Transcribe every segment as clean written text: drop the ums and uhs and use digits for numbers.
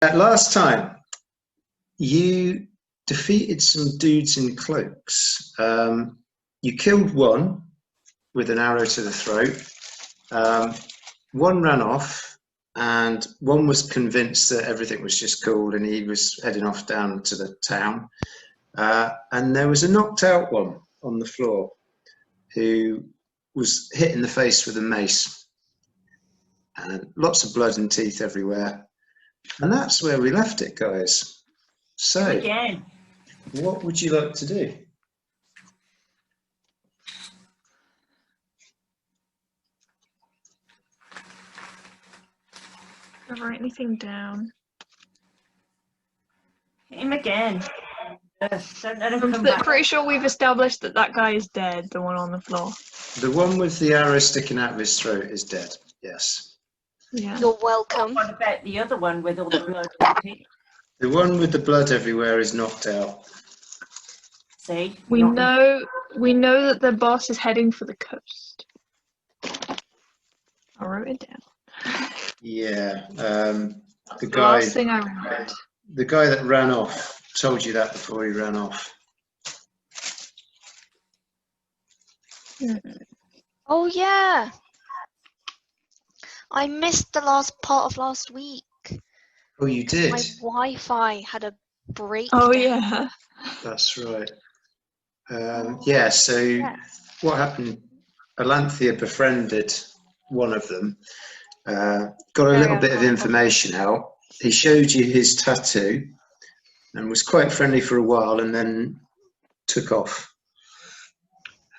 Last time, you defeated some dudes in cloaks. You killed one with an arrow to the throat. One ran off, and one was convinced that everything was just cool, and he was heading off down to the town. And there was a knocked out one on the floor who was hit in the face with a mace, and lots of blood and teeth everywhere. And that's where we left it, guys. So, Again. What would you like to do? Never write anything down. Hit him again. Don't let him I'm come back. pretty sure we've established that that guy is dead, the one on the floor. The one with the arrow sticking out of his throat is dead. Yes. Yeah. You're welcome. What about the other one with all the blood and teeth? The one with the blood everywhere is knocked out. See? We Not- know that the boss is heading for the coast. I wrote it down. Yeah. The Last guy, thing I remembered. the guy that ran off told you that before he ran off. Oh yeah. I missed the last part of last week. Oh, you did? My Wi-Fi had a breakdown. Oh yeah. That's right. Yeah, so what happened? Alanthea befriended one of them, got a little bit of information out. He showed you his tattoo and was quite friendly for a while, and then took off.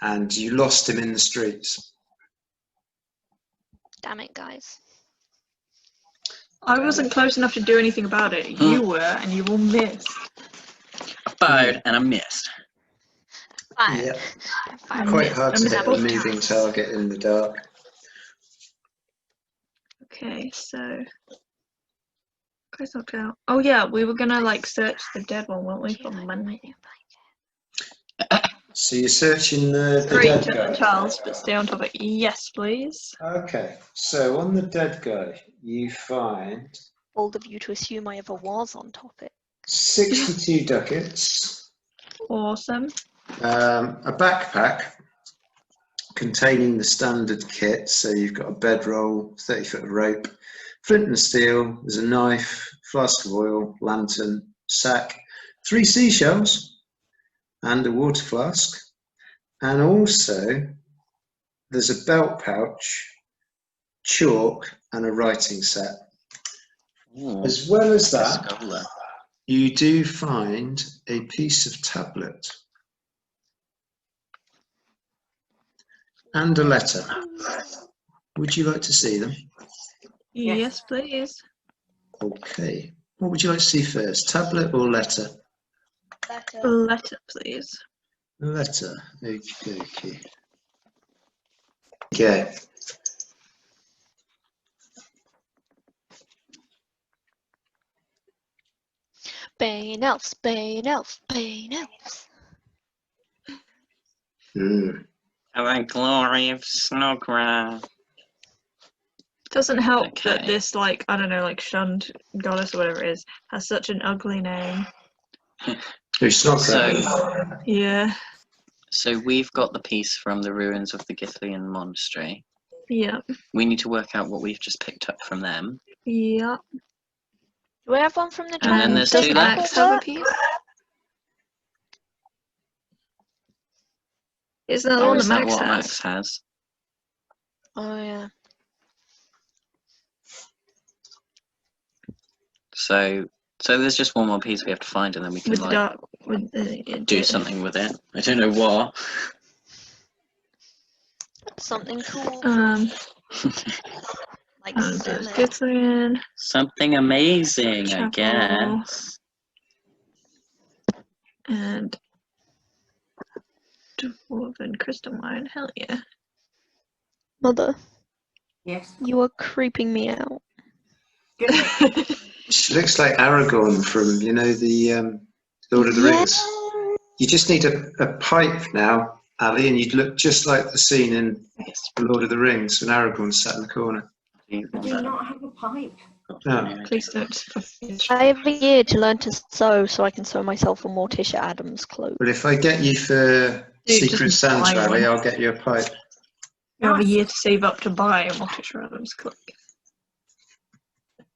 And you lost him in the streets. Damn it, guys. I wasn't close enough to do anything about it. You were, and you all missed. I fired and I missed. Fine. Yeah, Fine. quite hard to I'm hit a both moving times. target in the dark. Okay, so guys knocked out. Oh yeah, we were gonna like search the dead one, weren't we, for money? So you're searching the Great, dead guy. Charles, but stay on topic. Yes, please. Okay, so on the dead guy, you find Bold of you to assume I ever was on topic. 62 ducats, Awesome. a backpack containing the standard kit. So you've got a bedroll, 30-foot of rope, flint and steel, there's a knife, flask of oil, lantern, sack, 3 seashells, and a water flask. And also there's a belt pouch, chalk, and a writing set. Ooh, As well as that, scholar. you do find a piece of tablet and a letter. Would you like to see them? Yes, please. Okay. What would you like to see first, tablet or letter? A letter, please. Letter. Okay. Okay. Bane elves, Bane elves, Bane elves. Have a glory of Snogra. Doesn't help that Okay. this, like, I don't know, like shunned goddess or whatever it is, has such an ugly name. It's not So, that. Yeah. so we've got the piece from the ruins of the Githlian monastery. Yep. We need to work out what we've just picked up from them. Yep. Do we have one from the And then there's two doesn't left. Axe have a piece? Isn't that the Or one is that that Max what has? Max has? Oh yeah. So there's just one more piece we have to find, and then we can With the like dark, with the, do something with it. I don't know what. Something cool. Like there's sell it. Githlian, Something amazing, I Chapel. guess. and Dwarven Crystalline. Hell yeah. Mother, Yes. you are creeping me out. Good. She looks like Aragorn from, you know, the Lord of the Rings. You just need a pipe now, Ali, and you'd look just like the scene in The Lord of the Rings when Aragorn sat in the corner. I do not have a pipe. got Oh. any idea. Please don't. I have a year to learn to sew so I can sew myself a Morticia Adams cloak. But if I get you for Dude, Secret just Santa, buy Ali, one. I'll get you a pipe. You have a year to save up to buy a Morticia Adams cloak.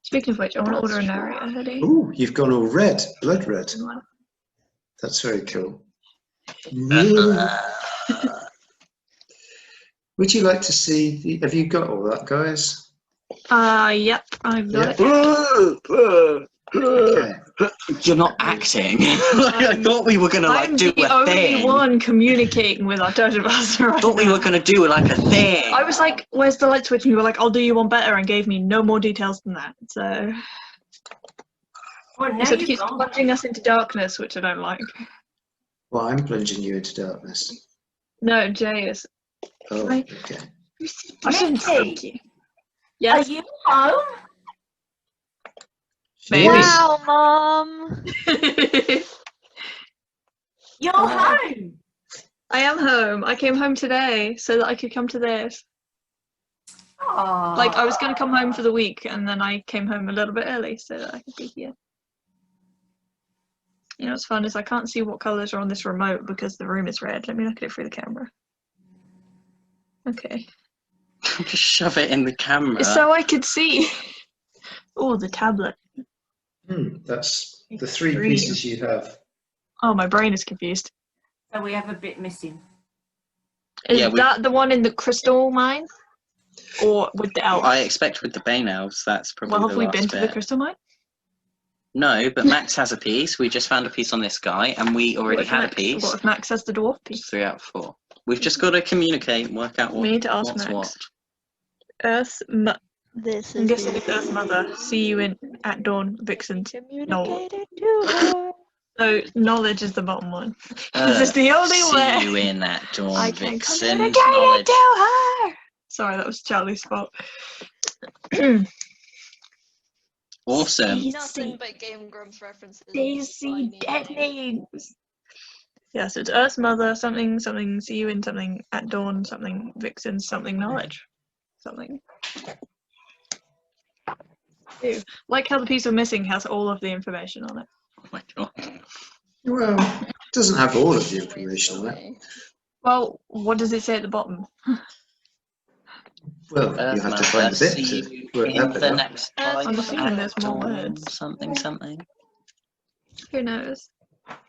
Speaking of which, I want to order a narrator hoodie. Ooh, you've gone all red, blood red. That's very cool. Would you like to see? Have you got all that, guys? Yep, I've got Yeah. it. Okay. You're not acting. I thought we were gonna like I'm do the a only thing. one communicating with our Dojo Master right I thought we now. were gonna do like a thing. I was like, "Where's the light switch?" And you were like, "I'll do you one better," and gave me no more details than that. So, Well, now except it you've keeps gone. plunging us into darkness, which I don't like. Well, I'm plunging you into darkness. No, Jay is. Oh, I- okay. I shouldn't thank you. Are Yes. you home? Maybe. Wow, Mom! You're Oh. home. I am home. I came home today so that I could come to this. Aww. Like, I was going to come home for the week, and then I came home a little bit early so that I could be here. You know what's fun is I can't see what colours are on this remote because the room is red. Let me look at it through the camera. Okay. Just shove it in the camera. So I could see. Oh, the tablet. That's the three Three. pieces you have. Oh, my brain is confused. So we have a bit missing. Is Yeah, we- that the one in the crystal mine? Or with the elf? I expect with the Bane Elves, that's probably Well, the have we last been to bit. the crystal mine? No, but Max has a piece. We just found a piece on this guy, and we already What if had a Max- piece. What if Max has the dwarf It's piece? 3 out of 4. We've just got to communicate and work out We need to ask what's Max. what. Earth, This I'm is guessing it's Earth Mother. See you in at dawn, Vixen. communicated to her. So knowledge is the bottom one. Uh, This is the only see way. you in that dawn, I can Vixen. communicate Knowledge. it to her. Sorry, that was Charlie's fault. Awesome. Nothing but Game Grumps references. Daisy dead names. Yes, it's Earth Mother, something, something, see you in something, at dawn, something, Vixen, something, knowledge. Something. Ew. Like how the piece of missing has all of the information on it. Oh my god. Well, it doesn't have all of the information on it. Well, what does it say at the bottom? Well, you have to find a bit see to you work in that bit the out. next I'm life assuming at there's more dawn, words. Something, something. Who knows?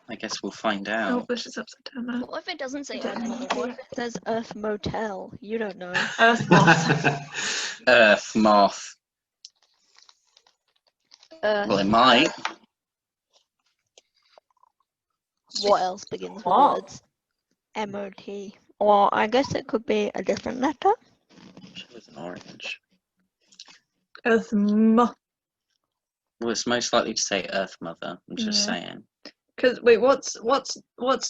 I guess we'll find Oh, out. this is upside down now. What if it doesn't say Earth Mother? What if it says Earth Motel? You don't know. Earth Moth. Earth moth. Earth. Well, it might. What else begins with What? words? MOT. Or I guess it could be a different letter. With an orange. Earth Moth. Well, it's most likely to say Earth Mother. I'm just Yeah. saying. Cause wait, what's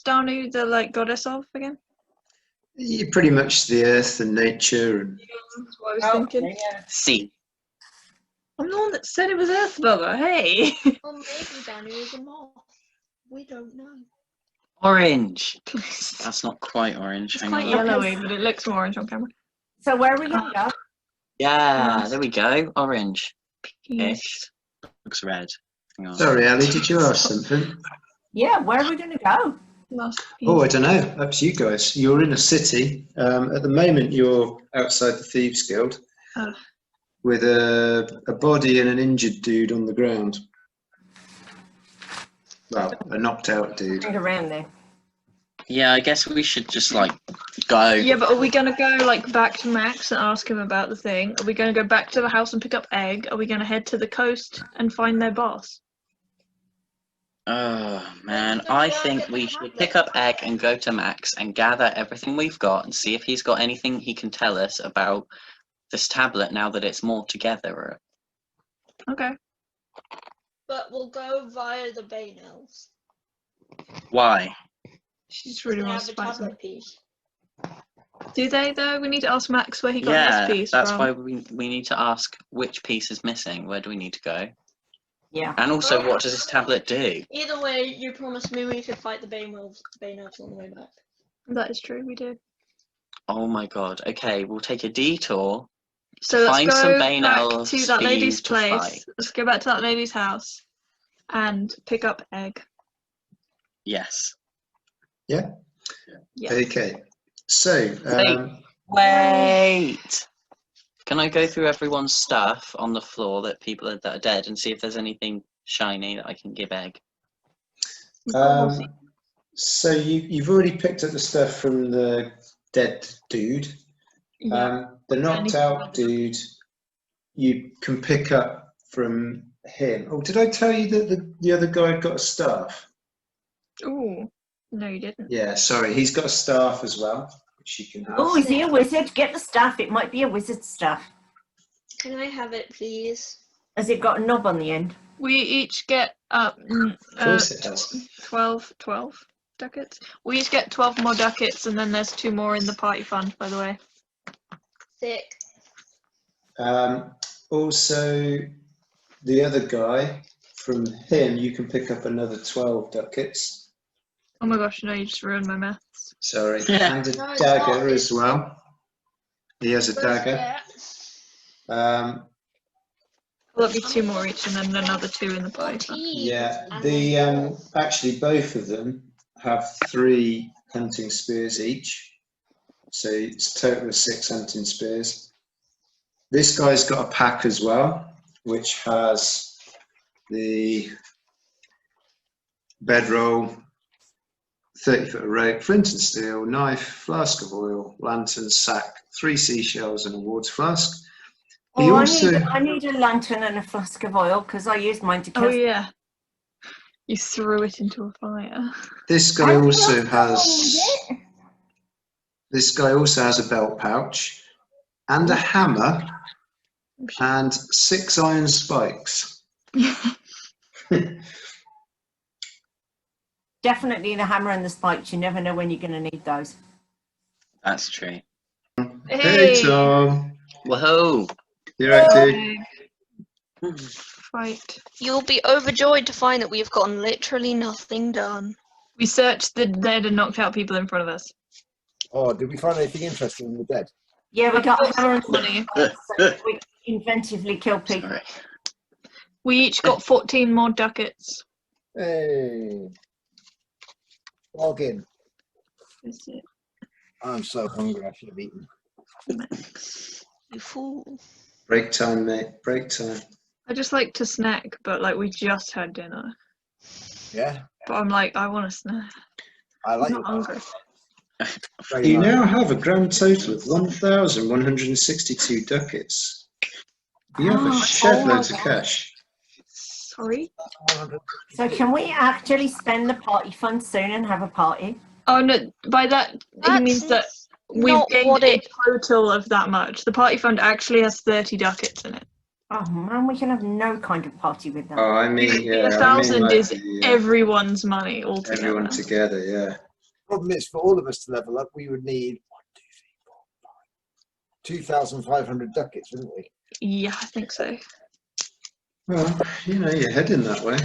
Danu the like goddess of again? You're pretty much the earth and nature and That's what I was thinking. yeah. C. I'm the one that said it was Earth Mother. Hey. Or maybe Danu is a moth. We don't know. Orange. It's That's not quite orange. Hang quite on. yellowy, but it looks more orange on camera. So where are we going to go? Yeah, there we go. Orange. Peace. Ish. Looks red. Hang on. sorry, Ali, did you ask something? Yeah, where are we going to go? Last Oh, I piece. don't know. Up to you guys. You're in a city. At the moment, you're outside the Thieves Guild Oh. with a body and an injured dude on the ground. Well, a knocked out dude. Hang around there. Yeah, I guess we should just like go. Yeah, but are we gonna go like back to Max and ask him about the thing? Are we gonna go back to the house and pick up Egg? Are we gonna head to the coast and find their boss? Oh man, I think we should pick up Egg and go to Max and gather everything we've got and see if he's got anything he can tell us about this tablet now that it's more together. Okay. But we'll go via the Bane Elves. Why? She just really They wants have to a fight some. tablet piece. Do they though? We need to ask Max where he got Yeah, this piece that's from. why we need to ask which piece is missing. Where do we need to go? Yeah. And also, what does this tablet do? Either way, you promised me we could fight the Bane Elves on the way back. That is true. We did. Oh my god. Okay, we'll take a detour So let's Find go some Bane back elves to that for you lady's to place. fight. Let's go back to that lady's house and pick up Egg. Yes. Yeah. Yeah. Okay. So, Wait. Can I go through everyone's stuff on the floor that people that are dead and see if there's anything shiny that I can give Egg? so you've already picked up the stuff from the dead dude. Yeah. The knocked out dude, you can pick up from him. Oh, did I tell you that the other guy got a staff? Ooh. No, you didn't. Yeah, sorry, he's got a staff as well, which you can have. Oh, is he a wizard? Get the staff. It might be a wizard staff. Can I have it, please? Has it got a knob on the end? We each get Of course it has. 12 ducats. We each get 12 more ducats, and then there's 2 more in the party fund, by the way. Sick. Also, the other guy, from him, you can pick up another 12 ducats. Oh my gosh, no, you just ruined my maths. Sorry, Yeah. and a No, it's dagger not. as well. He has a dagger. Will that be 2 more each, and then another 2 in the party fund? 14. Yeah, And the then actually both of them have 3 hunting spears each, so it's a total of 6 hunting spears. This guy's got a pack as well, which has the bedroll, 30-foot of rope, flint and steel, knife, flask of oil, lantern, sack, 3 seashells, and a water flask. He Oh, also, I need a lantern and a flask of oil because I used mine to kill. Oh yeah. You threw it into a fire. this guy also has a belt pouch and a hammer and 6 iron spikes. Definitely the hammer and the spikes. You never know when you're going to need those. That's true. Hey Tom, Whoa. you're right, dude. Fight. You'll be overjoyed to find that we've gotten literally nothing done. We searched the dead and knocked out people in front of us. Oh, did we find anything interesting in the dead? Yeah, we got a hammer and Money. spikes. We inventively kill people. Sorry. We each got 14 more ducats. Hey. Log in. Is it I'm so hungry, I should have eaten. Max? You fool. Break time, mate. Break time. I just like to snack, but like we just had dinner. Yeah, But I'm like, I want a snack. I I'm like not it. hungry. Very You nice. now have a grand total of 1,162 ducats. You have a shed my loads of God. cash. Sorry? So can we actually spend the party fund soon and have a party? Oh no, by that he means that That's we've not gained what a it- total of that much. The party fund actually has 30 ducats in it. Oh man, we can have no kind of party with that. Oh, I mean, yeah. 1,000 I mean, is like the, everyone's money altogether. everyone together, yeah. Problem is, for all of us to level up, we would need 2,500 ducats, wouldn't we? Yeah, I think so. Well, you know, you're heading that way.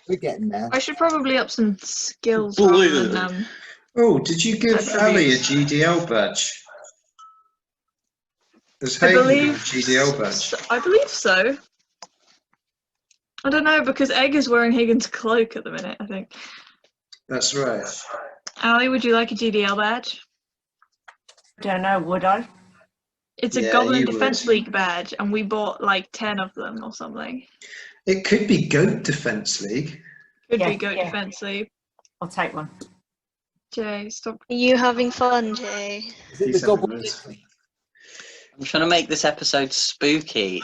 We're getting there. I should probably up some skills Boy. rather than Oh, did you give Ali a Attributes. GDL badge? Has I Hayden got a believe GDL badge? I believe so. I don't know because Egg is wearing Higgins' cloak at the minute, I think. That's right. Ali, would you like a GDL badge? Don't know, would I? It's a Yeah, Goblin you Defense would. League badge, and we bought like 10 of them or something. It could be Goat Defence League. Could Yeah, be Goat yeah. Defense League. I'll take one. Jay, stop. Are you having fun, Jay? Is it He's the having goblin? loads of fun. I'm trying to make this episode spooky.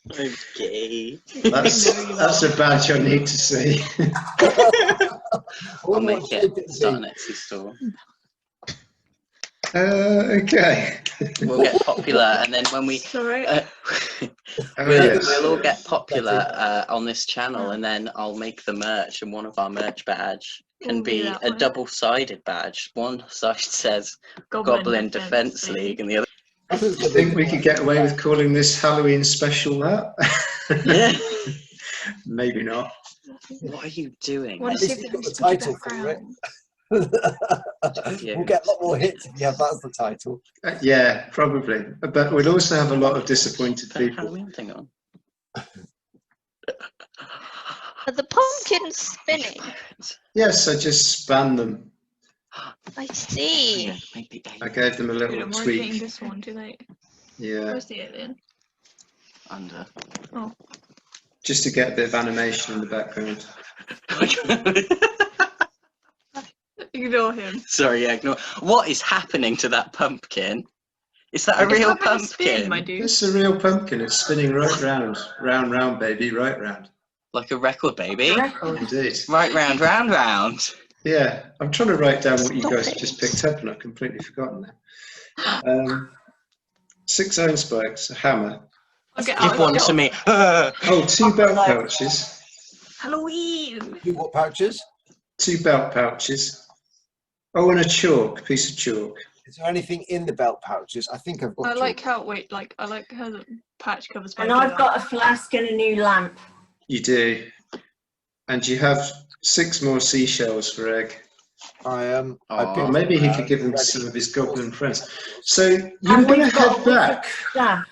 Okay. That's a badge I need to see. I'll make it. Start an Etsy store. Okay. We'll get popular, and then when we Sorry. Oh, we'll, yes. we'll all get popular on this channel, and then I'll make the merch, and one of our merch badge can We'll do be that a one. double-sided badge. One side says Goblin Defense League, and the other. I think we could get away with calling this Halloween special that. Yeah. Maybe not. What are you doing? What At is least it we've got the with the spooky title for it. background? We'll get a lot more hits if you have that's the title. Yeah, probably. But we'll also have a lot of disappointed Put a people. Halloween thing on. Are the pumpkins spinning? Yes, I just spanned them. I see. Yeah, maybe I gave them a Dude, little I'm rotating tweak. this one too late. Yeah, Where's the alien? under. just to get a bit of animation in the background. Ignore him. Sorry, yeah, ignore. What is happening to that pumpkin? Is that a It's real not having a spin, pumpkin? my dude. It's a real pumpkin. It's spinning right round, round, round, baby, right round. Like a record, baby? Record. Indeed. Right round, round, round. Yeah, I'm trying to write down what you Stop guys it. just picked up, and I've completely forgotten that. 6 iron spikes, a hammer. Okay, Give one to me. Oh, 2 belt pouches. Halloween! 2 what pouches? 2 belt pouches. Oh, and a chalk, piece of chalk. Is there anything in the belt pouches? I think I've got. I two. like how, wait, like, I like how the patch covers And both of I've them. got a flask and a new lamp. You do. And you have 6 more seashells for Egg. I Aw. I Or picked maybe he up, could give them to ready. some of his goblin friends. So you were And going to we've got head a bit of back. Yeah.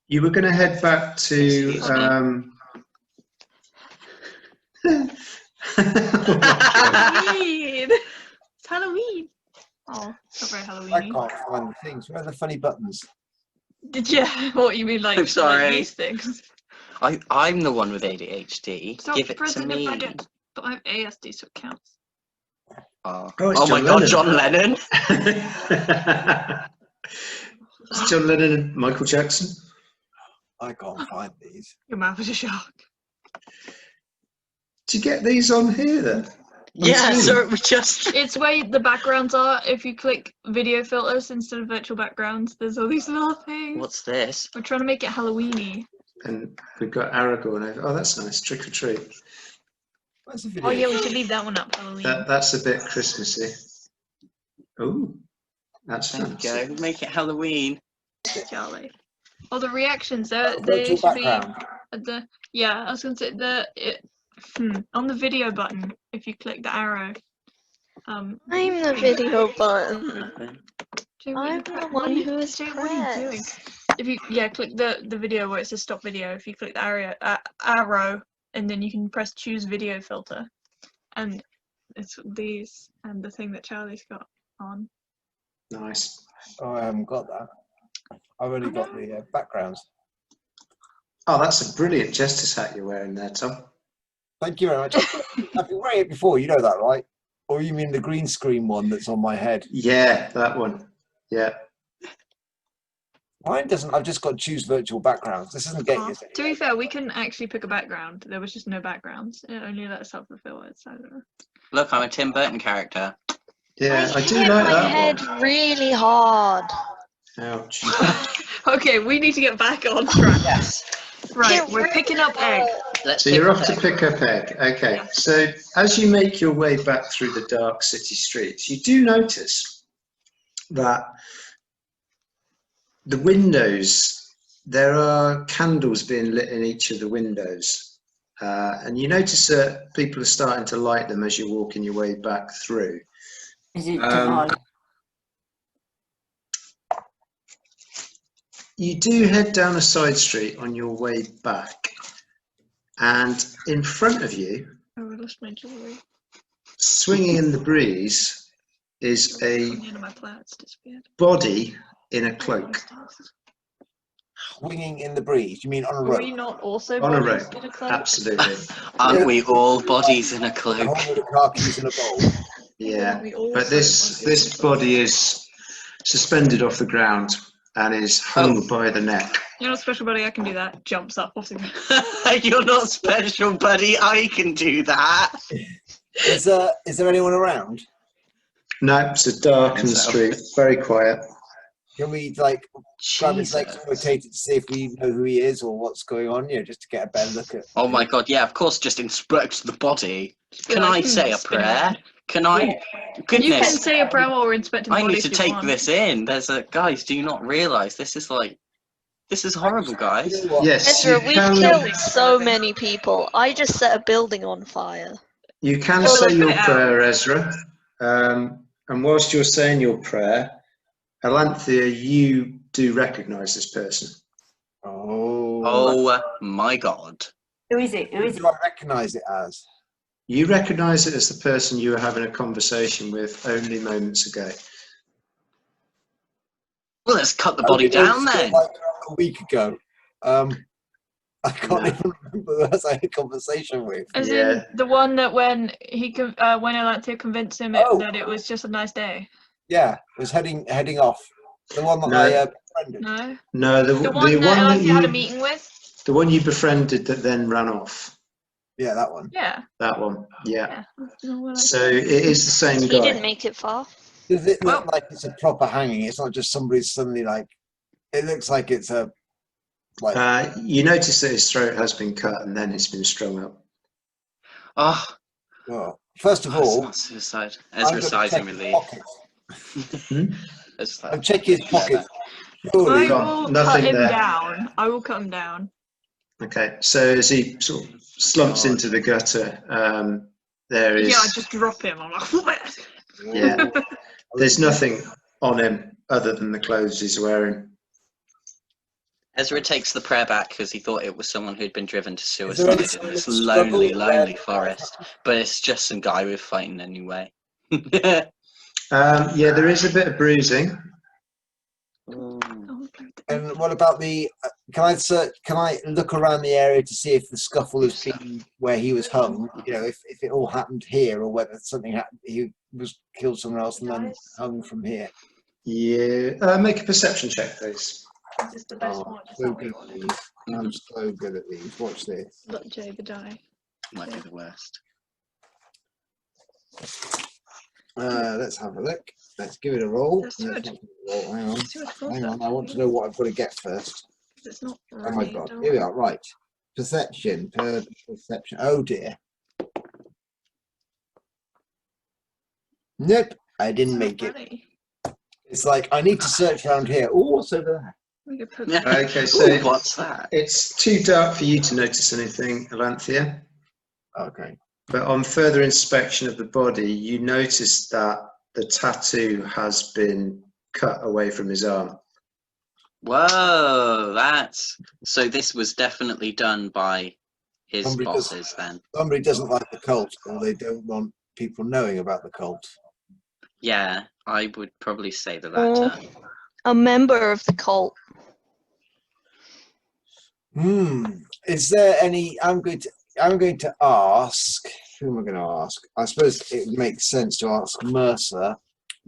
You were going to head back to. Excuse Halloween! It's Halloween! Oh, it's not very I Halloween. can't find the things. Where are the funny buttons? Did you? What you mean, like, I'm sorry. like these things? I'm the one with ADHD. Stop Give it to pressing the me. button. But I have ASD, so it counts. Oh, Oh, it's oh my John god, Lennon. John Lennon. It's John Lennon and Michael Jackson. I can't find these. Your mouth is a shark. Did you get these on here then? Yeah, Zoom. so we just. It's where the backgrounds are. If you click video filters instead of virtual backgrounds, there's all these little things. What's this? We're trying to make it Halloweeny. And we've got Aragorn over. Oh, that's nice. Trick or treat. Where's the video? Oh yeah, we should leave that one up, Halloween. That's a bit Christmassy. Oh, that's There you fancy. go. Make it Halloween. Charlie. Oh, the reactions. They Virtual should be background. at the. Yeah, I was gonna say on the video button. If you click the arrow. I'm the video button. Jay, I'm the one what who is Jay, what are you doing? pressed. If you click the video where it says stop video. If you click the arrow, and then you can press choose video filter, and it's these and the thing that Charlie's got on. Nice. Oh, I haven't got that. I've only got the backgrounds. Oh, that's a brilliant Jester's hat you're wearing there, Tom. Thank you very much. I've been wearing it before, you know that, right? Or you mean the green screen one that's on my head? Yeah, that one. Yeah. Mine doesn't. I've just got choose virtual backgrounds. This isn't getting us To be anywhere. fair, we couldn't actually pick a background. There was just no backgrounds. It only let us have the filters. I don't know. Look, I'm a Tim Burton character. Yeah, I do hit like my that head one. really hard. Ouch. Okay, we need to get back on track. Yes. Right, Hit we're really picking up egg. hard. Let's So you're pick off to up pick up Egg. Okay. Yeah. So as you make your way back through the dark city streets, you do notice that the windows, there are candles being lit in each of the windows. And you notice that people are starting to light them as you're walking your way back through. Is it Um, Diwali? You do head down a side street on your way back, and in front of you, Oh, I lost my jewelry. swinging in the breeze, is a None of my plats disappeared. body in a cloak. Swinging in the breeze. You mean on a Were we rope? not also On a bodies rope, in a cloak? absolutely. Aren't we all bodies in a A cloak? whole load of car keys in a bowl. Yeah, We also but this bodies in a cloak. body is suspended off the ground and is hung by the neck. You're not special, buddy. I can do that. Jumps up off the ground. You're not special, buddy. I can do that. Is there anyone around? No, it's a darkened street, very quiet. Can we like grab his legs and Jesus. rotate it to see if we know who he is or what's going on? You know, just to get a better look at. Oh my god, yeah, of course, just inspect the body. Can Yeah, I I can say a spin it. prayer? Can I? You can Goodness, say a prayer while we're inspecting the I need bodies to if you take want. this in. There's a guys. Do you not realise this is like, this is horrible, guys. You know what? Yes, Ezra, you we've can, killed so many people. I just set a building on fire. you can Well, say let's your put it out. prayer, Ezra. And whilst you're saying your prayer, Alanthea, you do recognise this person. Oh. Oh my god. Who is it? Who Who is it? do I recognise it as? You recognise it as the person you were having a conversation with only moments ago. Well, let's cut the body down then. Like a week ago. I can't even remember who else I had a conversation with. As Yeah. in the one that when Alanthea convinced him Oh. that it was just a nice day. Yeah, it was heading off. The one that No. I befriended. No, No, the one that Alanthea had a meeting with. the one you befriended that then ran off. Yeah, that one. Yeah. That one, yeah. No, well, So it is the same He guy. didn't make it far. Does it look Well- like it's a proper hanging? It's not just somebody suddenly like. It looks like it's a. Like You notice that his throat has been cut and then it's been strung up. Oh, well, first of it's all, not suicide. I'm Ezra gonna sighs check in his relief. pockets. It's I'm like, checking his pockets. I Surely, got will nothing cut him there. down. I will cut him down. Okay, so as he sort of slumps into the gutter, there is. Yeah, I just drop him. I'm like, what? Yeah. There's nothing on him other than the clothes he's wearing. Ezra takes the prayer back because he thought it was someone who'd been driven to Is there any suicide in this struggle lonely, there? lonely forest. But it's just some guy we're fighting anyway. Yeah, there is a bit of bruising. And what about the? Can I search? Can I look around the area to see if the scuffle has been where he was hung? You know, if it all happened here, or whether something happened, he was killed somewhere else and then hung from here. Yeah, make a perception check, please. This is the best Oh, one. so good at these. I'm so good at these. Watch this. Look, Jay the die. Might be the worst. Let's have a look. Let's give it a roll. That's Let's good. not give it a roll. Hang on. See what it Hang on. I want to know what I've got to get first. It's not Oh my really god. dark. Here we are. Right. Perception. Perception. Oh dear. Nope. I didn't make it. Really? It's like I need to search around here. Oh, what's over there? We could put Okay, so Ooh, what's that? it's too dark for you to notice anything, Alanthea. Okay. But on further inspection of the body, you notice that the tattoo has been cut away from his arm. Whoa, that's so. This was definitely done by his Somebody does- bosses then. Somebody doesn't like the cult, or they don't want people knowing about the cult. Yeah, I would probably say the Or latter. a member of the cult. Is there any? I'm going to ask. Who am I going to ask? I suppose it makes sense to ask Mercer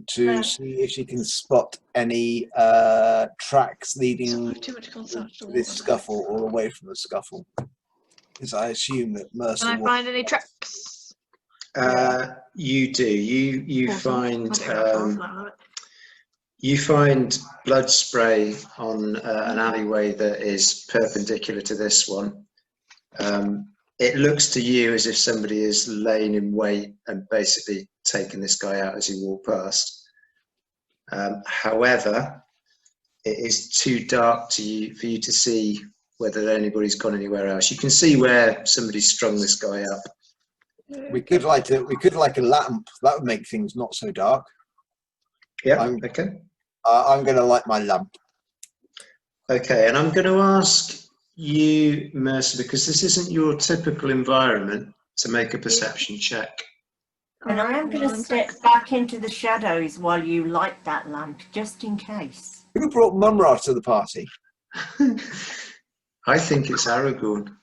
to see if she can spot any tracks leading too much contact. to this scuffle or away from the scuffle. Because I assume that Mercer. Can I will- find any tracks? You do. You Awesome. find I don't know if I'll you find blood spray on an alleyway that is perpendicular to this one. It looks to you as if somebody is laying in wait and basically taking this guy out as you walk past. However, it is too dark for you to see whether anybody's gone anywhere else. You can see where somebody's strung this guy up. We could like a lamp. That would make things not so dark. Yeah. I'm- Okay. I'm going to light my lamp. Okay, and I'm going to ask you, Mercer, because this isn't your typical environment, to make a perception check. And I am going to step back into the shadows while you light that lamp, just in case. Who brought Mumra to the party? I think it's Aragorn.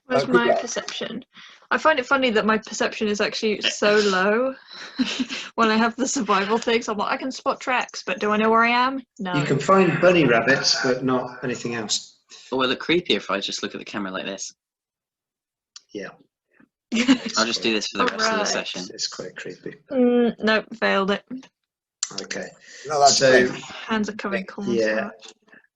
Where's good my luck. perception? I find it funny that my perception is actually so low when I have the survival things. I'm like, I can spot tracks, but do I know where I am? No. You can find bunny rabbits, but not anything else. Or will it creepy if I just look at the camera like this? Yeah, I'll just do this for the rest of the Alright. session. it's quite creepy. Nope, failed it. Okay, No, that's so great. Hands are covering corners. yeah,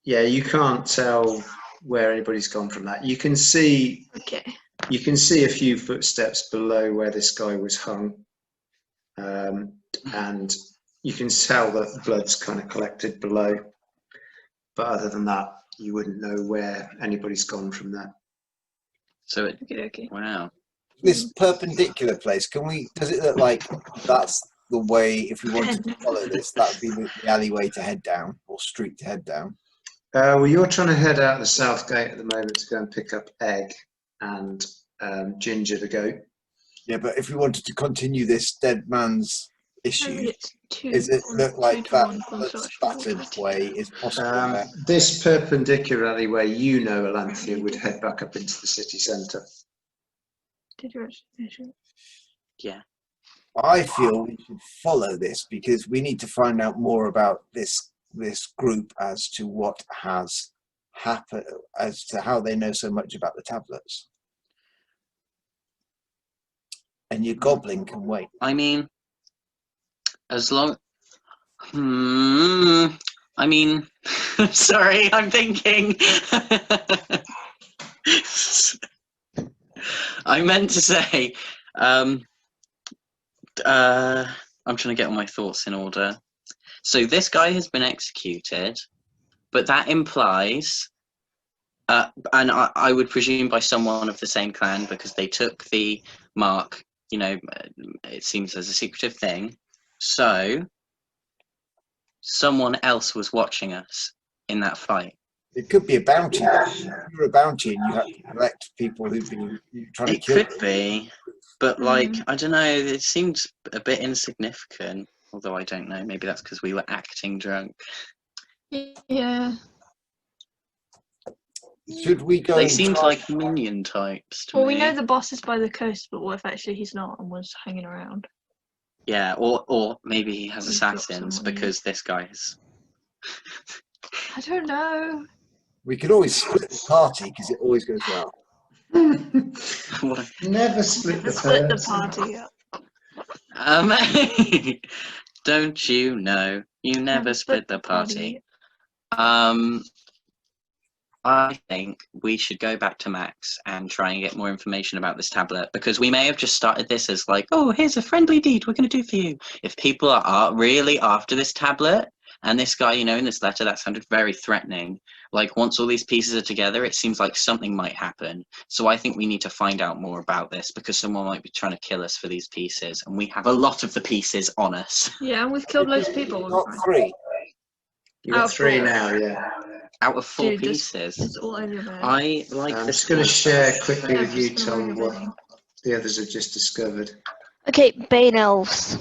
yeah, you can't tell where anybody's gone from that. You can see Okay. a few footsteps below where this guy was hung, and you can tell that the blood's kind of collected below. But other than that, you wouldn't know where anybody's gone from there. So it, Okay. wow. This perpendicular place. Does it look like that's the way, if we wanted to follow this, that would be the alleyway to head down, or street to head down. Well, you're trying to head out the south gate at the moment to go and pick up Egg and Ginger the goat. Yeah, but if we wanted to continue this dead man's Apparently issue, it's two is it on- look like 2 to that 1 from that social spattered media. way is possible there? This perpendicular alleyway, you know, Alanthea would head back up into the city centre. Did you actually finish it? Yeah. I feel we should follow this because we need to find out more about this group as to what has happened, as to how they know so much about the tablets. And your goblin can wait. I mean, as long. I mean, sorry, I'm thinking. I meant to say, I'm trying to get all my thoughts in order. So this guy has been executed, but that implies, and I would presume by someone of the same clan because they took the mark. You know, it seems as a secretive thing. So someone else was watching us in that fight. It could be a bounty. If you're a bounty and you have to collect people who've been trying to It kill could be, but like, I don't know, it seems a bit insignificant, although I don't know, maybe that's because we were acting drunk. Yeah. Should we go? They and seemed try- like minion types to Well, me. we know the boss is by the coast, but what if actually he's not and was hanging around? Yeah, or maybe he has We've got assassins someone. because this guy's... I don't know. We could always split the party because it always goes well. What Never split the Split the party. party up. don't you know, you never split the party. I think we should go back to Max and try and get more information about this tablet because we may have just started this as like, oh, here's a friendly deed we're going to do for you. If people are really after this tablet and this guy, you know, in this letter, that sounded very threatening. Like once all these pieces are together, it seems like something might happen. So I think we need to find out more about this because someone might be trying to kill us for these pieces. And we have a lot of the pieces on us. Yeah, and we've killed loads of people. Not 3. You've got Out 3 for- now, yeah. Out of 4 Dude, this- pieces. It's all over your bed. I like I'm this. just going to share quickly Yeah, with you, just gonna Tom, bring what everything. the others have just discovered. Okay, Bane Elves.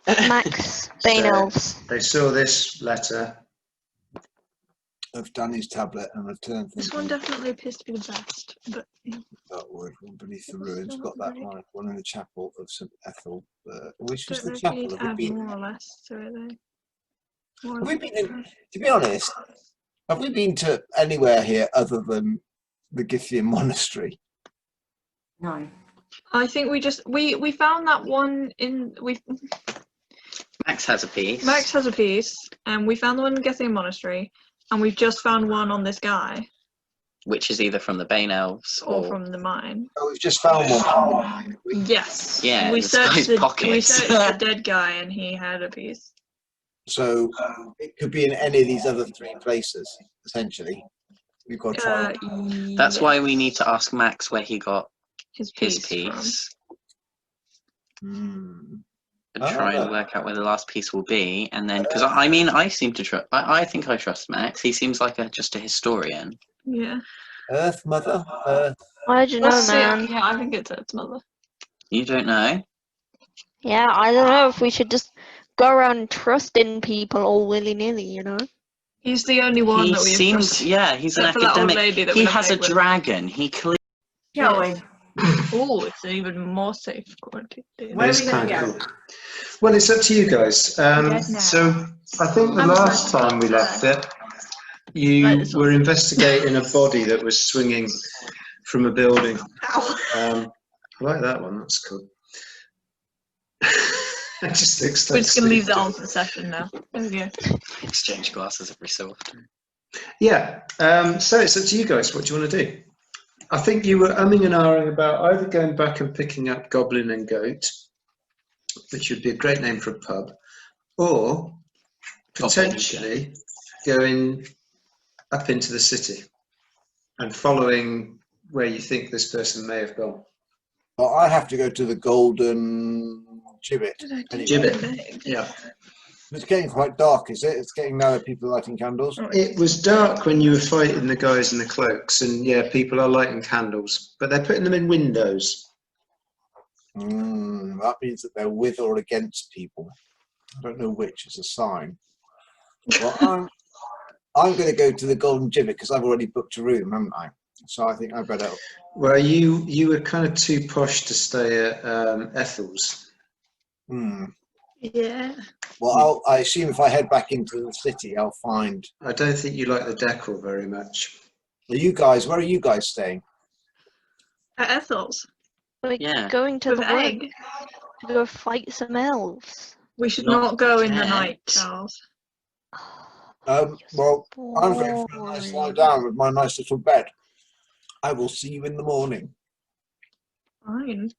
Max, Bane So- Elves. They saw this letter. Of Danny's tablet and returned This one definitely appears to be the best, but yeah. that word one beneath the It's ruins. still Got that great. right. One in the chapel of St. Ethel. Which was Don't the know if you need chapel? to Have we add been? more or less to it though. More or Have we less. been in, to be honest, have we been to anywhere here other than the Githian monastery? No. I think we found that one in Max has a piece. Max has a piece, and we found the one in Gethian Monastery, and we've just found one on this guy, Which is either from the Bane Elves or or... from the mine. Oh, we've just found one. Yes. Yeah, we this searched guy's the we pockets. searched the dead guy, and he had a piece. So it could be in any of these other 3 places, essentially. We've got to try. That's why we yes. need to ask Max where he got his his piece. piece Hmm. and try and Ah. work out where the last piece will be. And then, because I mean, I seem to trust, I think I trust Max. He seems like just a historian. Yeah. Earth, Mother, Earth. I don't know, Let's see. man. Yeah, I think it's its mother. You don't know? Yeah, I don't know if we should just go around trusting people all willy-nilly, you know? He's the only one He that we seems, trusted. yeah, he's an Except for that old academic. lady that we He don't has a take with. dragon. He clearly. Shall we? Oh, it's even more safe quarantine. Where are It's we going to kind go? of cool. Well, it's up to you guys. Dead now. So I think the I'm last sorry. time we left it, you Right, this were one. investigating a body that was swinging from a building. Ow. I like that one. That's cool. It just looks We're like just going to leave that stupid. on for the session now. There we go. Exchange glasses every so often. Yeah. So it's up to you guys. What do you want to do? I think you were umming and ahhing about either going back and picking up Goblin and Goat, which would be a great name for a pub, or potentially going up into the city and following where you think this person may have gone. Well, I have to go to the golden gibbet. Did I do Gibbet. anything? Yeah. It's getting quite dark, is it? It's getting now that people are lighting candles. Oh, It was dark when you were fighting the guys in the cloaks, and yeah, people are lighting candles, but they're putting them in windows. That means that they're with or against people. I don't know which. It's a sign. Well, I'm going to go to the golden gibbet because I've already booked a room, haven't I? So I think I better. Well, you were kind of too posh to stay at Ethel's. Yeah. Well, I assume if I head back into the city, I'll find. I don't think you like the decor very much. Where are you guys staying? At Ethel's. Like Yeah. going to With the wood egg. to go fight some elves. We should Not not go in the yet. night, Charles. Well, I'm going for a nice lie down with my nice little bed. I will see you in the morning. Fine.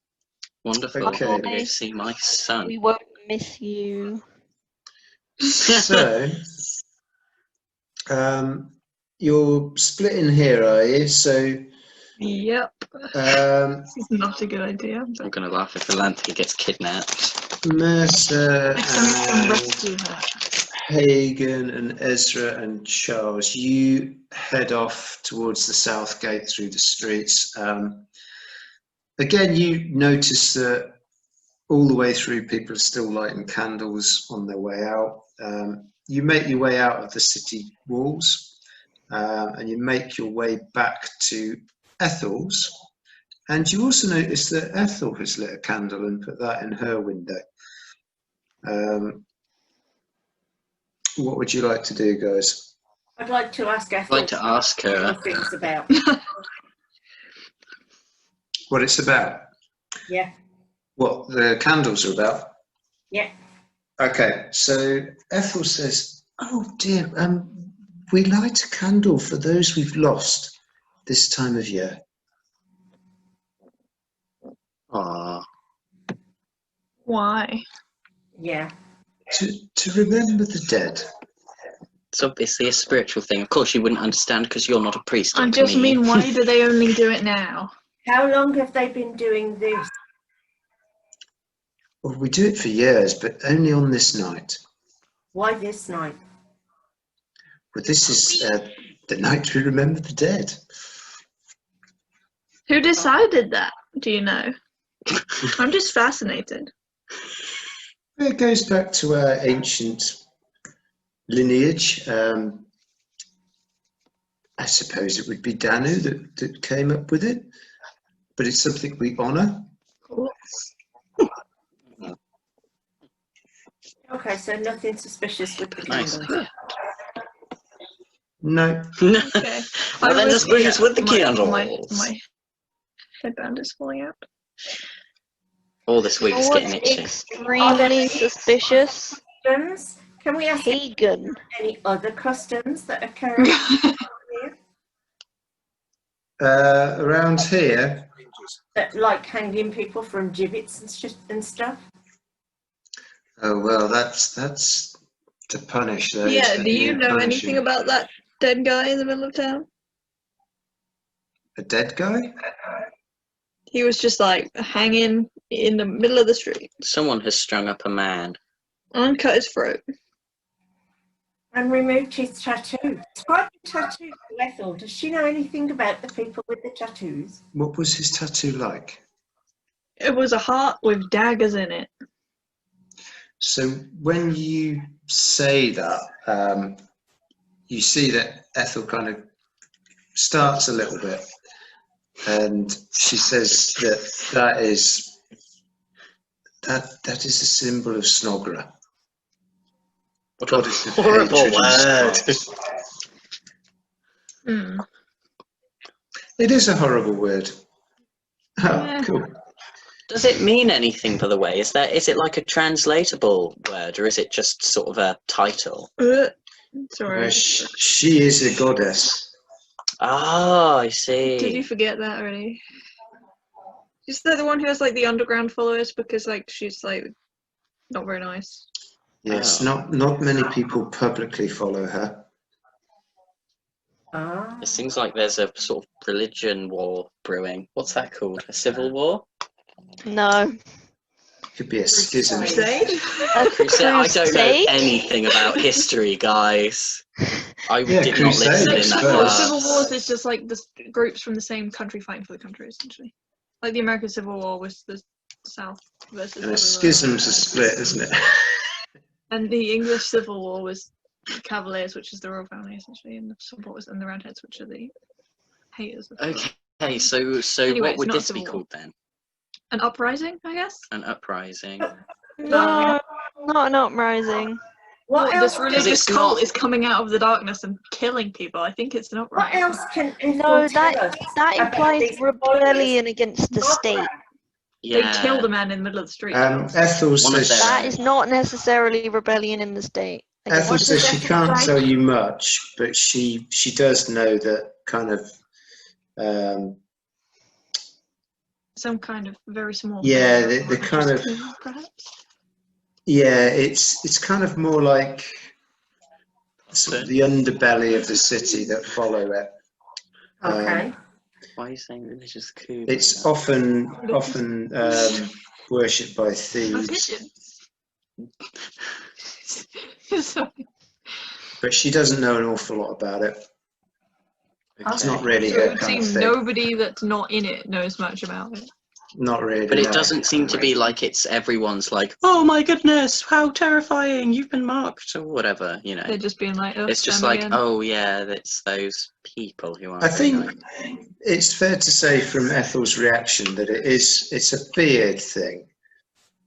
Wonderful. Okay. I'm going to go see my son. We won't miss you. So, you're splitting here, are you? So, Yep. um, This is not a good idea. I'm But going to laugh if Elanthe gets kidnapped. Mercer next time we can and rescue her. Hagen and Ezra and Charles, you head off towards the south gate through the streets. Again, you notice that all the way through, people are still lighting candles on their way out. You make your way out of the city walls, and you make your way back to Ethel's. And you also notice that Ethel has lit a candle and put that in her window. What would you like to do, guys? I'd like to ask I'd Ethel like to ask her. what things about. What it's about? Yeah. What the candles are about? Yeah. Okay, so Ethel says, "Oh dear, we light a candle for those we've lost this time of year." Aww. Why? Yeah. To remember the dead. It's obviously a spiritual thing. Of course, you wouldn't understand because you're not a priest. I like just me. mean, why do they only do it now? How long have they been doing this? Well, we do it for years, but only on this night. Why this night? Well, this is the night we remember the dead. Who decided that? Do you know? I'm just fascinated. It goes back to our ancient lineage. I suppose it would be Danu that came up with it, but it's something we honour. Cool. Okay, so nothing suspicious with the Nice. candles. No. Okay. Well, then was- just bring us with the my- candles. My headband is falling out. All this week's What's getting itchy. extremely suspicious? Customs? Can we ask Pagan. any other customs that occur here? Around here, That, like hanging people from gibbets and stuff? oh well, that's to punish those. Yeah, that do you know punish anything you. about that dead guy in the middle of town? A dead guy? He was just like hanging in the middle of the street, Someone has strung up a man. uncut his throat. And removed his tattoo. Describe the tattoo to Ethel. Does she know anything about the people with the tattoos? What was his tattoo like? It was a heart with daggers in it. So when you say that, you see that Ethel kind of starts a little bit, and she says that is a symbol of Snogra. What Goddess a of horrible hatred and word. spite. Hmm. It is a horrible word. Oh, Yeah. cool. Does it mean anything, by the way? Is it like a translatable word, or is it just sort of a title? Sorry. She is a goddess. Oh, I see. Did you forget that already? Is that the one who has like the underground followers because like she's like not very nice? Yes, Oh. not many people publicly follow her. Ah. It seems like there's a sort of religion war brewing. What's that called? A civil war? No. Could be a schism. Crusade. A Crusade. I don't know crusade? anything about history, guys. I Yeah, did not Crusade, listen I in that suppose. Well, class. civil wars is just like the groups from the same country fighting for the country, essentially. Like the American Civil War was the South versus And a everywhere schism's a else. split, isn't it? And the English Civil War was the Cavaliers, which is the royal family, essentially, and the supporters, and the Roundheads, which are the haters of the royal. Okay, so Anyway, what it's would not a this be civil war. called then? An uprising, I guess. An uprising. No, not an uprising. What Well, this else? religious it's cult not- is coming out of the darkness and killing people. I think it's an What uprising. else can No, Ethel tell us that about implies these rebellion against the followers? state. They Yeah. killed a man in the middle of the street. Ethel One of says them. That is not necessarily rebellion in the state. Ethel What says does she that can't imply? tell you much, but she does know that kind of Some kind of very small. Yeah, thing, the which is kind of- coup, perhaps. yeah, it's kind of more like sort of the underbelly of the city that follow it. Okay. Why are you saying religious coup? It's often worshipped by thieves, Sorry. but she doesn't know an awful lot about it. It's not really So her it would kind of seem thing. nobody that's not in it knows much about it. Not really. But it no. doesn't seem to be like it's everyone's like, oh my goodness, how terrifying, you've been marked, or whatever, you know. They're just being like, oh, It's just them like, again. oh yeah, it's those people who are. I think it's fair to say from Ethel's reaction that it's a feared thing.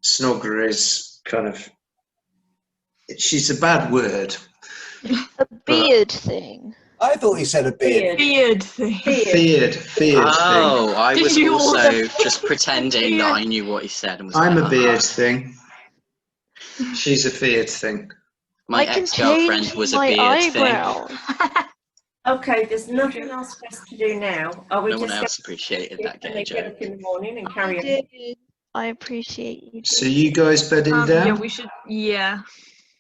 Snogger is kind of, she's a bad word. A beard thing. I thought he said a beard. Beard thing. Feared. Feared Oh, I Did was you also also- just pretending that I knew what he said and was thing. I'm like, a beard thing. She's a feared thing. My I can ex-girlfriend change was a my beard thing. eyebrows. Okay, there's nothing else for us to do now. Are we No one just else appreciated that going gay to get up joke. in the morning and I carry on? did. I appreciate you. So you guys bedding Yeah, down? we should. Yeah.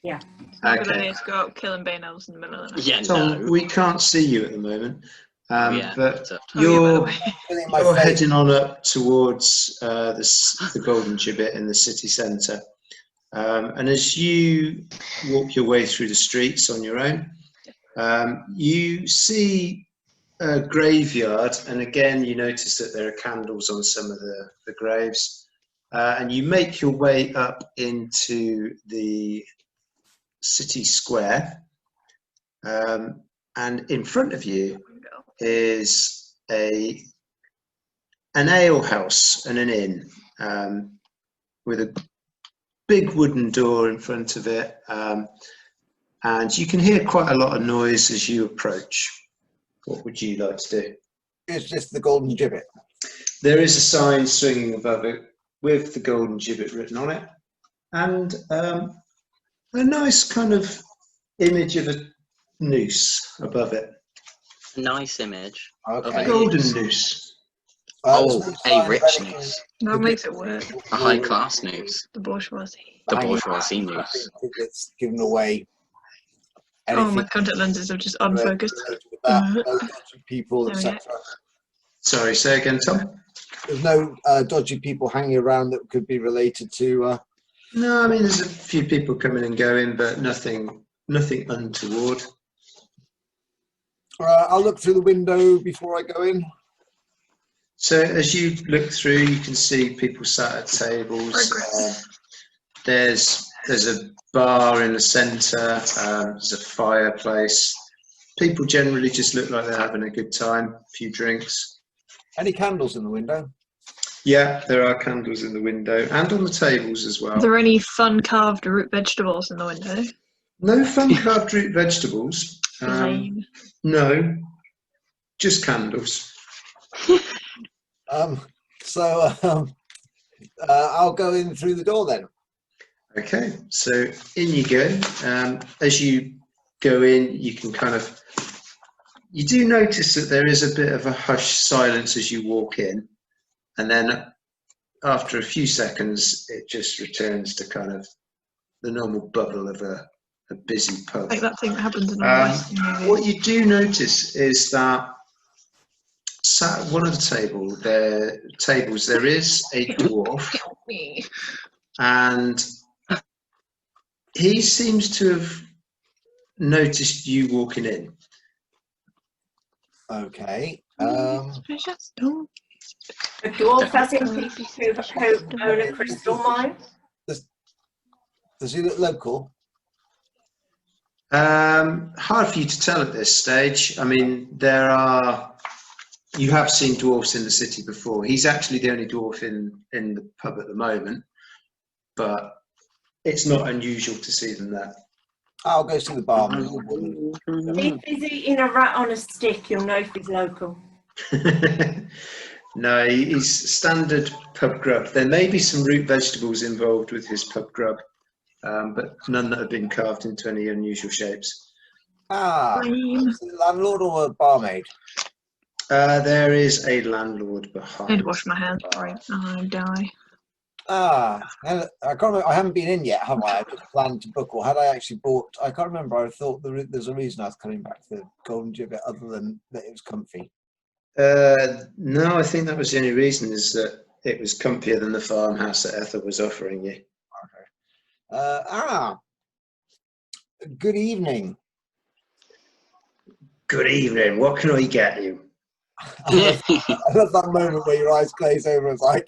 Yeah. It's not a good Okay. idea to go out killing Bane elves in the middle of the night. Yeah, Tom, no. we can't see you at the moment, Yeah, but it's up. Oh, yeah, by the you're way. Feeling my you're face. heading on up towards the Golden Gibbet in the city centre. And as you walk your way through the streets on your own, you see a graveyard, and again you notice that there are candles on some of the graves, and you make your way up into the city square, and in front of you is an ale house and an inn, with a big wooden door in front of it, and you can hear quite a lot of noise as you approach. What would you like to do? It's just the Golden Gibbet. There is a sign swinging above it with the Golden Gibbet written on it, and a nice kind of image of a noose above it. Nice image. A Okay. golden noose. Oh, there's no a sign of rich anything. news. That makes it worse. A high-class news. The bourgeoisie. The Hanging bourgeoisie around. news. I think it's given away. Oh, my Anything contact lenses have just unfocused. related with that, no dodgy people, There we go. etc. Sorry, say again, Tom. There's no dodgy people hanging around that could be related to. No, I mean there's a few people coming and going, but nothing untoward. I'll look through the window before I go in. So as you look through, you can see people sat at tables. Progress. There's a bar in the centre. There's a fireplace. People generally just look like they're having a good time. A few drinks. Any candles in the window? Yeah, there are candles in the window and on the tables as well. Are there any fun carved root vegetables in the window? No fun carved root vegetables. Lame. No, just candles. I'll go in through the door then. Okay, so in you go. As you go in, you can you do notice that there is a bit of a hushed silence as you walk in, and then after a few seconds, it just returns to kind of the normal bubble of a busy pub. Like that thing that happens in all Western movies. What you do notice is that sat at one of the tables, there is a dwarf, Help me. and he seems to have noticed you walking in. Okay. Suspicious. Don't. A dwarf has in people who own a crystal mine. Does he look local? Hard for you to tell at this stage. I mean, you have seen dwarfs in the city before. He's actually the only dwarf in the pub at the moment, but it's not unusual to see them there. I'll go see the barman. If he's eating a rat on a stick, you'll know if he's local. No, he's standard pub grub. There may be some root vegetables involved with his pub grub, but none that have been carved into any unusual shapes. Cream. Is it a landlord or a barmaid? There is a landlord I need behind. to wash my hands before I die. I can't remember. I haven't been in yet, have I? I just planned to book, or had I actually bought? I can't remember. I thought there's a reason I was coming back to the Golden Gibbet other than that it was comfy. No, I think that was the only reason, is that it was comfier than the farmhouse that Ethel was offering you. Good evening. Good evening. What can I get you? I love that moment where your eyes glaze over. It's like,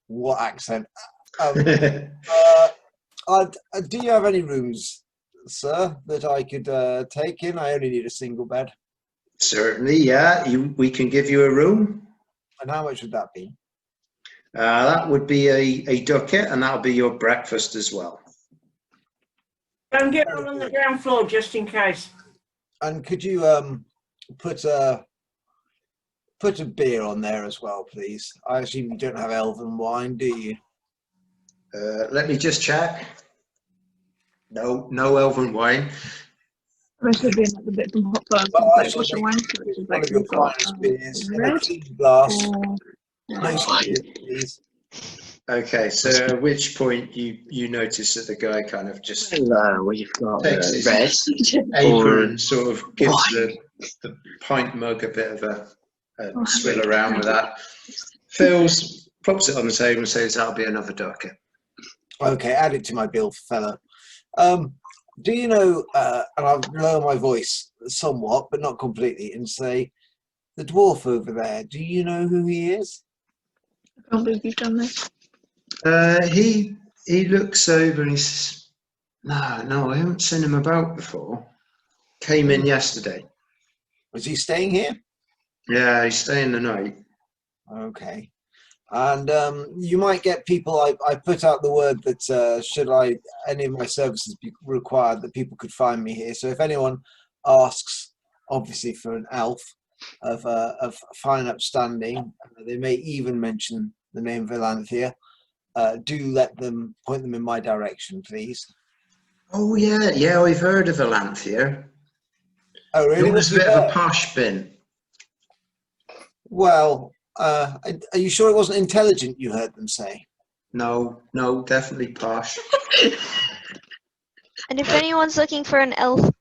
what accent? Do you have any rooms, sir, that I could take in? I only need a single bed. Certainly, yeah. We can give you a room. And how much would that be? That would be a ducat, and that'll be your breakfast as well. Don't get one on the ground floor just in case. And could you put a beer on there as well, please? I assume you don't have elven wine, do you? Let me just check. No elven wine. Most of being like the bit from Hot Fuzz, Well, I like shall Bushel make Wine, which is One like of your we've got finest beers in a red clean glass. or No spirit, please. Okay, so at which point you notice that the guy kind of just Hello, we've got takes his red. apron and sort of gives the pint mug a bit of a swill around with that. Fills, pops it on the table and says, "That'll be another ducat." Okay, add it to my bill, fella. Do you know, and I'll lower my voice somewhat, but not completely, and say, the dwarf over there, do you know who he is? I can't believe you've done this. He looks over and he says, No, I haven't seen him about before. Came in yesterday. Was he staying here? Yeah, he's staying the night. Okay. And you might get people, I put out the word that should any of my services be required, that people could find me here. So if anyone asks, obviously for an elf of fine upstanding, they may even mention the name Valanthea, do let them point them in my direction, please. Oh, yeah, I've heard of Valanthea. Oh, really? It was a bit of a posh bin. Well, are you sure it wasn't intelligent, you heard them say? No, definitely posh. And if anyone's looking for an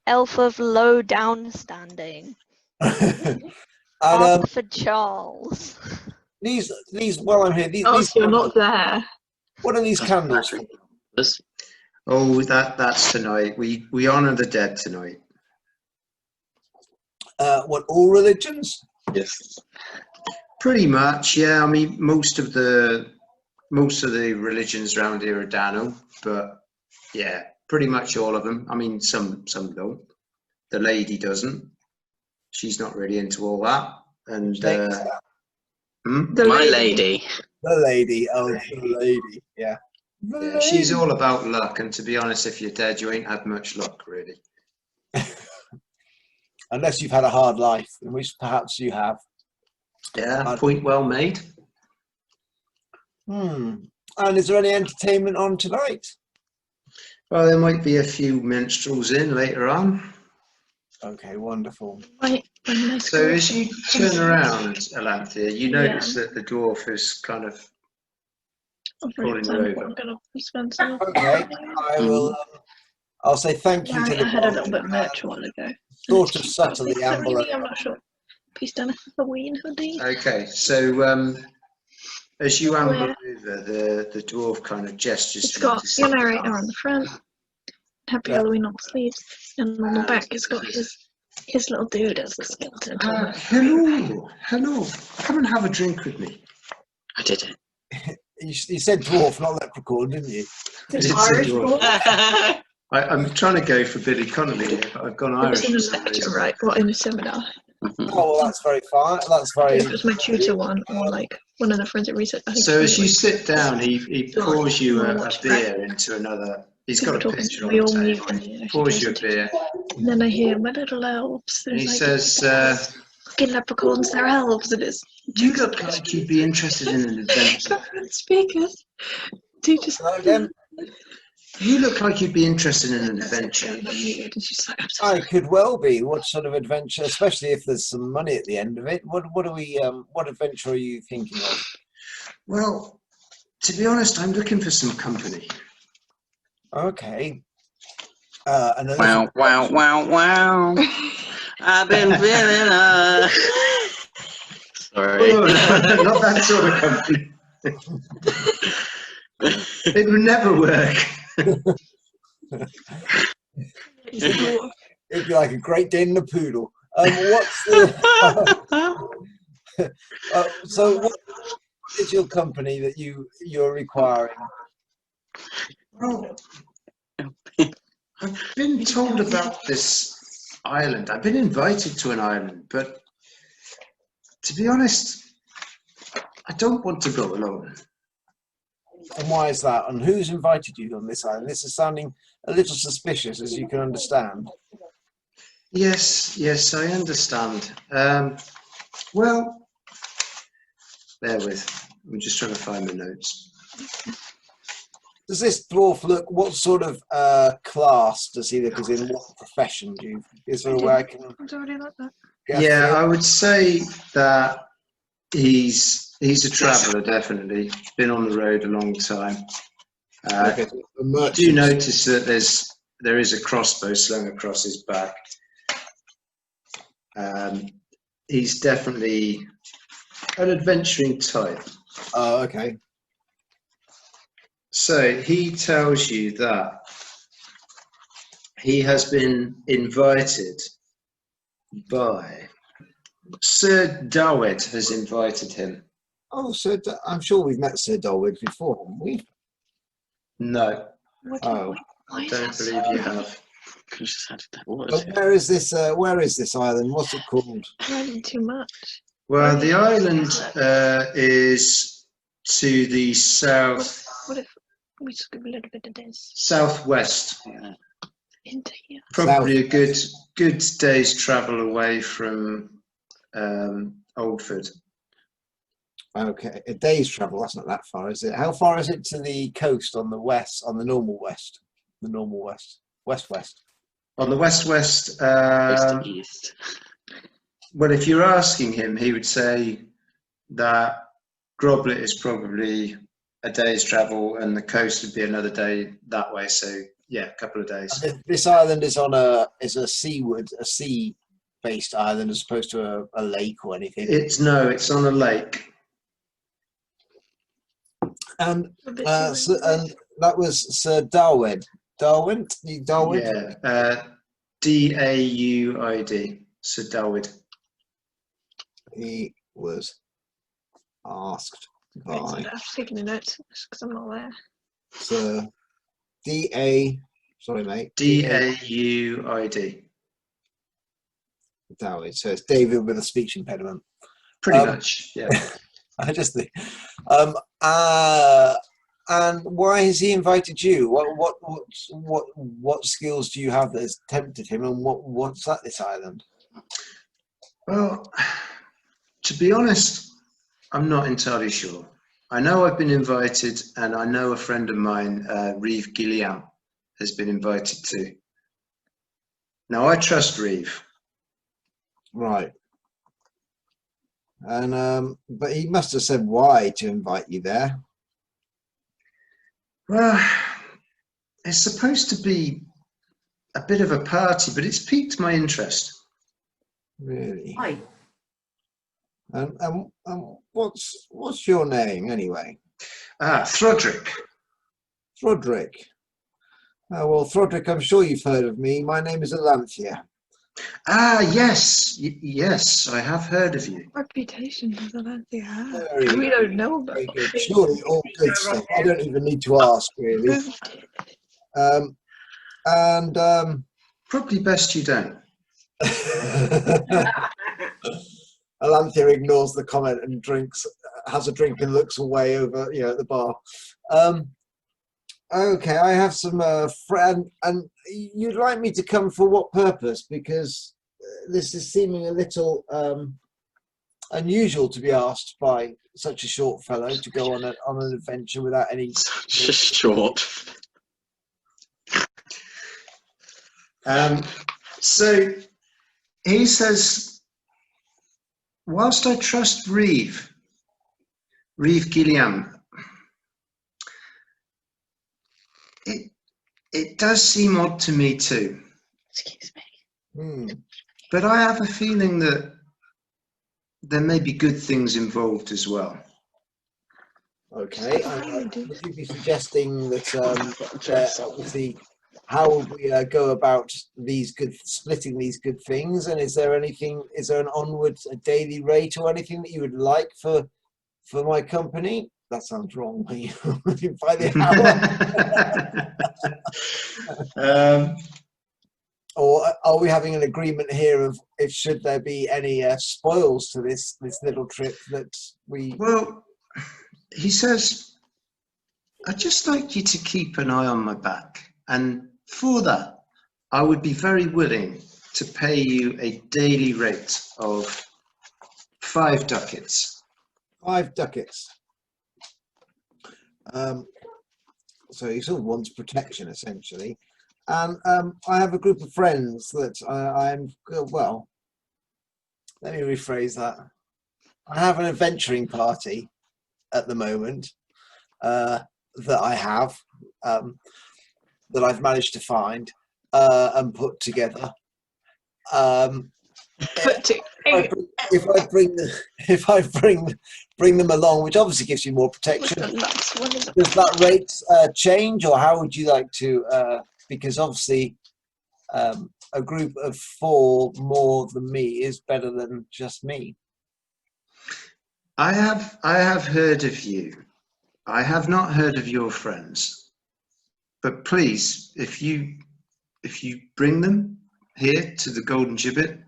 elf of low down standing, And ask for Charles. these while I'm here, these So you're not there. what are these candles for? Oh, that's tonight. We honour the dead tonight. What, all religions? Yes. Pretty much, yeah. I mean, most of the religions around here are Dano, but yeah, pretty much all of them. I mean, some don't. The lady doesn't. She's not really into all that. And My lady. The lady, oh, the lady, yeah. yeah, she's all about luck. And to be honest, if you're dead, you ain't had much luck, really. Unless you've had a hard life, in which perhaps you have. Yeah, point well made. And is there any entertainment on tonight? Well, there might be a few minstrels in later on. Okay, wonderful. Wait, So as you turn around, Alanthea, you notice that the dwarf is kind of calling you over. I'm gonna spend some. Okay, I will. I'll say thank you to I the had a little barman bit of merch a while ago. sort of subtly amble I'm over. not sure. He's done a Halloween hoodie. Okay, so as you amble Where? over, the dwarf kind of gestures It's to you got to your sit narrator down. on the front, Happy Yeah. Halloween on the sleeves, and on the And back it's got his little dude as the skeleton. hello, hello. Come and have a drink with me. I did it. You said dwarf, not leprechaun, didn't you? It's It's a Irish dwarf. dwarf. I'm trying to go for Billy Connolly here, but I've gone It was Irish. in a for some lecture, reason. right? What, in a seminar? Oh, well, that's very fine. That's very. It was my tutor one, or like one of the forensic research. I think So it's as you like- sit down, he Sorry, pours you I'll a watch beer into another. He's People got a talking, pitcher on we the all mute table. when He he actually pours you a turns into- beer, And then I hear my little elves. and he There's like says, fucking leprechauns, they're elves. It is. "You look like you'd be interested in an adventure. Government speakers. Do you just Hello again. You look like you'd be interested in an adventure." And she's like, I'm so I could well be. What sort of adventure? Especially if there's some money at the end of it. What are we? What adventure are you thinking of? Well, to be honest, I'm looking for some company. Okay. And then Wow, wow, wow, wow. I've been feeling Sorry. Oh, no, not that sort of company. It would never work. it'd be like a Great Dane and a poodle. What's the? So, what is your company that you're requiring? Well, I've been told about this island. I've been invited to an island, but to be honest, I don't want to go alone. And why is that? And who's invited you on this island? This is sounding a little suspicious, as you can understand. Yes, yes, I understand. Well, bear with. I'm just trying to find my notes. Does this dwarf look? What sort of class does he look? As in, what profession do you? Is there a way I can? it's already like that. get a Yeah, feel? I would say that he's a traveller, definitely. Been on the road a long time. Okay, a You merchant. do notice that there is a crossbow slung across his back. He's definitely an adventuring type. Oh, okay. So he tells you that he has been invited by Sir Dawed has invited him. Oh, Sir, I'm sure we've met Sir Dolwig before, haven't we? No, What do you- Oh. why I is don't that so believe you hard? have. Could just added that water But to it. where is this? Where is this island? What's it called? Learning too much. Well, the island is to the south What if we scoop a little bit of this southwest. Yeah. into here? Probably a good day's travel away from Oldford. Okay, a day's travel. That's not that far, is it? How far is it to the coast on the west, on the normal west? The normal west, west. On the west-west, East to east. well, if you're asking him, he would say that Groblet is probably a day's travel and the coast would be another day that way. So, yeah, a couple of days. This island is on a sea-based island as opposed to a lake or anything. It's on a lake. And A bit and that was Sir Darwin. Darwin? Darwin? Yeah, Dauid, Sir Dawid. He was asked Wait, so by I'm taking the notes because I'm not there. Sir D.A. Sorry, mate. Dauid. Darwin. So it's David with a speech impediment. Pretty Um, much, yeah. I just think. And why has he invited you? What skills do you have that has tempted him, and what's at this island? Well, to be honest, I'm not entirely sure. I know I've been invited, and I know a friend of mine, Reeve Gilliam, has been invited too. Now, I trust Reeve. Right. And but he must have said why to invite you there. Well, it's supposed to be a bit of a party, but it's piqued my interest. Really? Hi. And what's your name anyway? Throdrick. Thodrick. Well, Thodrick, I'm sure you've heard of me. My name is Alanthea. Yes, yes, I have heard of you. Reputation does Alanthea have? Very, We don't know about very good. Surely all good stuff. I don't even need to ask, really. Probably best you don't. Alanthea ignores the comment and has a drink and looks away over, at the bar. Okay, I have some friend, and you'd like me to come for what purpose? Because this is seeming a little unusual to be asked by such a short fellow to go on an adventure without any. Such a short. So he says, whilst I trust Reeve Gilliam, it does seem odd to me too. Excuse me. But I have a feeling that there may be good things involved as well. Okay, would you be suggesting that obviously how would we go about splitting these good things? And is there an a daily rate or anything that you would like for my company? That sounds wrong. By the hour. Or are we having an agreement here of if should there be any spoils to this little trip that we? Well, he says, I'd just like you to keep an eye on my back, and for that, I would be very willing to pay you a daily rate of 5 ducats. 5 ducats. So he sort of wants protection, essentially. And I have a group of friends that well, let me rephrase that. I have an adventuring party at the moment that I have, that I've managed to find and put together. If I bring them along, which obviously gives you more protection, does that rate change, or how would you like to? Because obviously, a group of 4 more than me is better than just me. I have heard of you. I have not heard of your friends. But please, if you bring them here to the Golden Gibbet,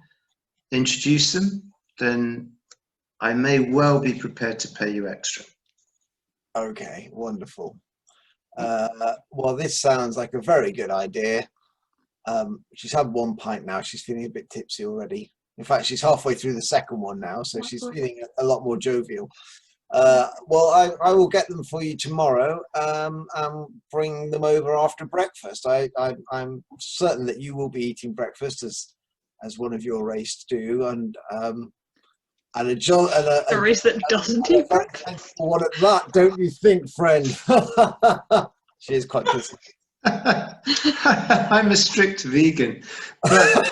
introduce them, then I may well be prepared to pay you extra. Okay, wonderful. Well, this sounds like a very good idea. She's had 1 pint now. She's feeling a bit tipsy already. In fact, she's halfway through the second one now, so she's feeling a lot more jovial. Well, I will get them for you tomorrow and bring them over after breakfast. I'm certain that you will be eating breakfast as one of your race do, and a race that doesn't eat breakfast. One at that, don't you think, friend? She is quite busy. I'm a strict vegan, but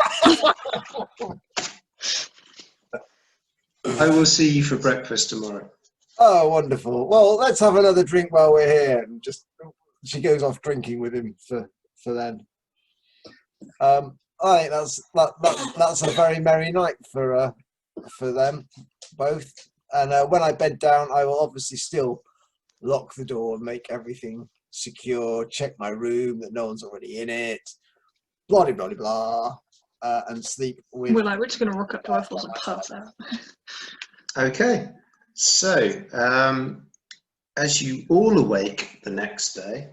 I will see you for breakfast tomorrow. Oh, wonderful. Well, let's have another drink while we're here. And she goes off drinking with him for then. I think that's a very merry night for them both. And when I bed down, I will obviously still lock the door and make everything secure, check my room that no one's already in it, blah, blah, blah, blah, and sleep with... We're just going to rock up to Eiffels and pass out. Okay, so as you all awake the next day,